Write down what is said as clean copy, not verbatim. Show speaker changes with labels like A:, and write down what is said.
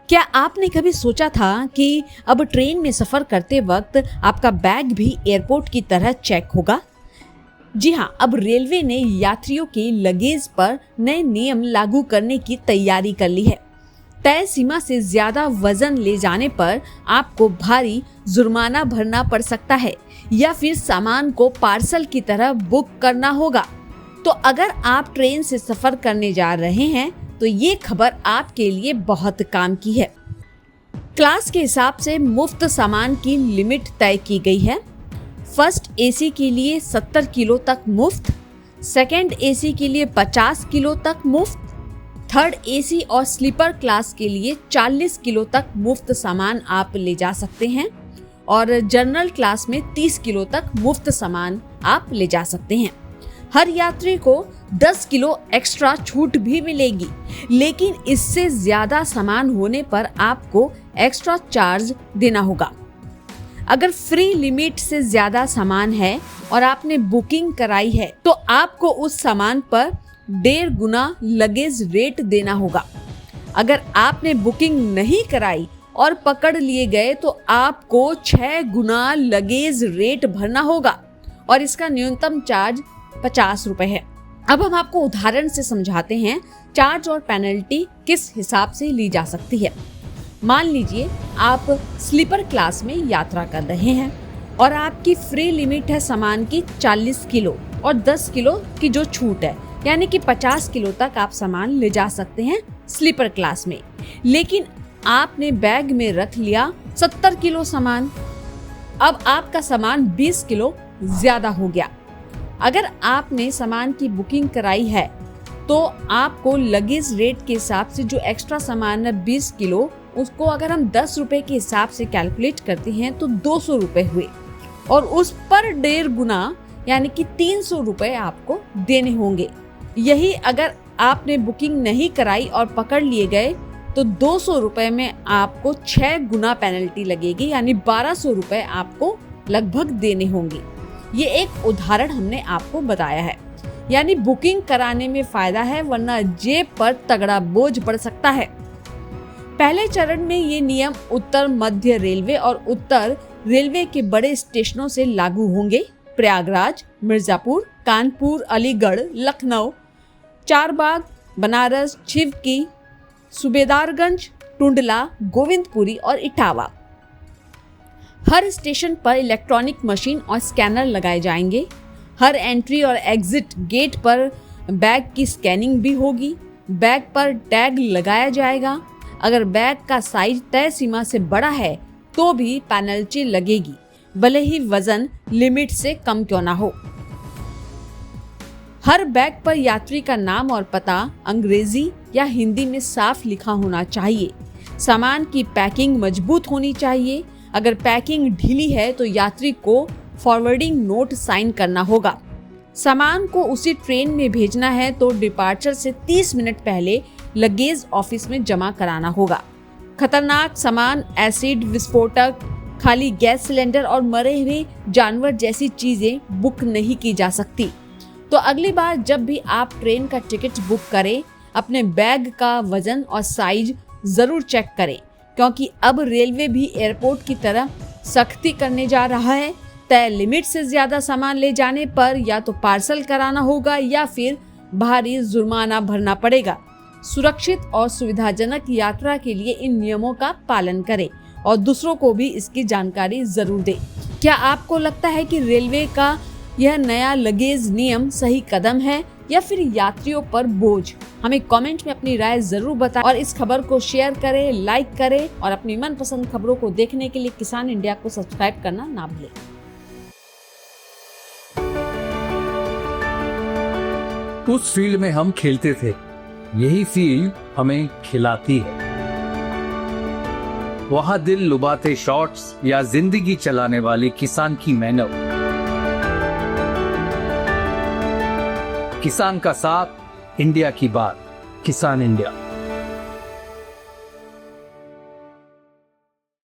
A: क्या आपने कभी सोचा था कि अब ट्रेन में सफर करते वक्त आपका बैग भी एयरपोर्ट की तरह चेक होगा? जी हाँ, अब रेलवे ने यात्रियों के लगेज पर नए नियम लागू करने की तैयारी कर ली है। तय सीमा से ज्यादा वजन ले जाने पर आपको भारी जुर्माना भरना पड़ सकता है या फिर सामान को पार्सल की तरह बुक करना होगा। तो अगर आप ट्रेन से सफर करने जा रहे हैं तो ये खबर आपके लिए बहुत काम की है। क्लास के हिसाब से मुफ्त सामान की लिमिट तय की गई है। फर्स्ट एसी के लिए 70 किलो तक मुफ्त, सेकंड एसी के लिए 50 किलो तक मुफ्त, थर्ड एसी और स्लीपर क्लास के लिए 40 किलो तक मुफ्त सामान आप ले जा सकते हैं और जनरल क्लास में 30 किलो तक मुफ्त सामान आप ले जा सकते हैं। हर यात्री को 10 किलो एक्स्ट्रा छूट भी मिलेगी, लेकिन इससे ज्यादा सामान होने पर आपको एक्स्ट्रा चार्ज देना होगा। अगर फ्री लिमिट से ज्यादा सामान है और आपने बुकिंग कराई है तो आपको उस सामान पर 1.5 गुना लगेज रेट देना होगा। अगर आपने बुकिंग नहीं कराई और पकड़ लिए गए तो आपको 6 गुना लगेज रेट भरना होगा और इसका न्यूनतम चार्ज 50 रुपए है। अब हम आपको उदाहरण से समझाते हैं चार्ज और पेनल्टी किस हिसाब से ली जा सकती है। मान लीजिए आप स्लीपर क्लास में यात्रा कर रहे हैं और आपकी फ्री लिमिट है सामान की 40 किलो और 10 किलो की जो छूट है, यानी कि 50 किलो तक आप सामान ले जा सकते हैं स्लीपर क्लास में। लेकिन आपने बैग में रख लिया 70 किलो सामान। अब आपका सामान 20 किलो ज्यादा हो गया। अगर आपने सामान की बुकिंग कराई है तो आपको लगेज रेट के हिसाब से जो एक्स्ट्रा सामान है 20 किलो, उसको अगर हम 10 रुपए के हिसाब से कैलकुलेट करते हैं तो 200 रुपए हुए और उस पर 1.5 गुना यानी कि 300 रुपए आपको देने होंगे। यही अगर आपने बुकिंग नहीं कराई और पकड़ लिए गए तो 200 रुपए में आपको 6 गुना पेनल्टी लगेगी, यानी 1200 रुपए आपको लगभग देने होंगे। ये एक उदाहरण हमने आपको बताया है। यानी बुकिंग कराने में फायदा है, वरना जेब पर तगड़ा बोझ पड़ सकता है। पहले चरण में ये नियम उत्तर मध्य रेलवे और उत्तर रेलवे के बड़े स्टेशनों से लागू होंगे। प्रयागराज, मिर्जापुर, कानपुर, अलीगढ़, लखनऊ, चारबाग, बनारस, छिवकी, सूबेदारगंज, टुंडला, गोविंदपुरी और इटावा। हर स्टेशन पर इलेक्ट्रॉनिक मशीन और स्कैनर लगाए जाएंगे। हर एंट्री और एग्जिट गेट पर बैग की स्कैनिंग भी होगी। बैग पर टैग लगाया जाएगा। अगर बैग का साइज तय सीमा से बड़ा है तो भी पेनल्टी लगेगी, भले ही वजन लिमिट से कम क्यों ना हो। हर बैग पर यात्री का नाम और पता अंग्रेजी या हिंदी में साफ लिखा होना चाहिए। सामान की पैकिंग मजबूत होनी चाहिए। अगर पैकिंग ढीली है तो यात्री को फॉरवर्डिंग नोट साइन करना होगा। सामान को उसी ट्रेन में भेजना है तो डिपार्चर से 30 मिनट पहले लगेज ऑफिस में जमा कराना होगा। खतरनाक सामान, एसिड, विस्फोटक, खाली गैस सिलेंडर और मरे हुए जानवर जैसी चीजें बुक नहीं की जा सकती। तो अगली बार जब भी आप ट्रेन का टिकट बुक करें, अपने बैग का वजन और साइज जरूर चेक करें, क्योंकि अब रेलवे भी एयरपोर्ट की तरह सख्ती करने जा रहा है। तय लिमिट से ज्यादा सामान ले जाने पर या तो पार्सल कराना होगा या फिर भारी जुर्माना भरना पड़ेगा। सुरक्षित और सुविधाजनक यात्रा के लिए इन नियमों का पालन करें और दूसरों को भी इसकी जानकारी जरूर दें। क्या आपको लगता है कि रेलवे का यह नया लगेज नियम सही कदम है या फिर यात्रियों पर बोझ? हमें कमेंट में अपनी राय जरूर बताएं और इस खबर को शेयर करें, लाइक करें और अपनी मनपसंद खबरों को देखने के लिए किसान इंडिया को सब्सक्राइब करना ना भूलें।
B: उस फील्ड में हम खेलते थे, यही फील्ड हमें खिलाती है। वहां दिल लुभाते शॉट्स या जिंदगी चलाने वाले किसान की मेहनत। किसान का साथ, इंडिया की बात, किसान इंडिया।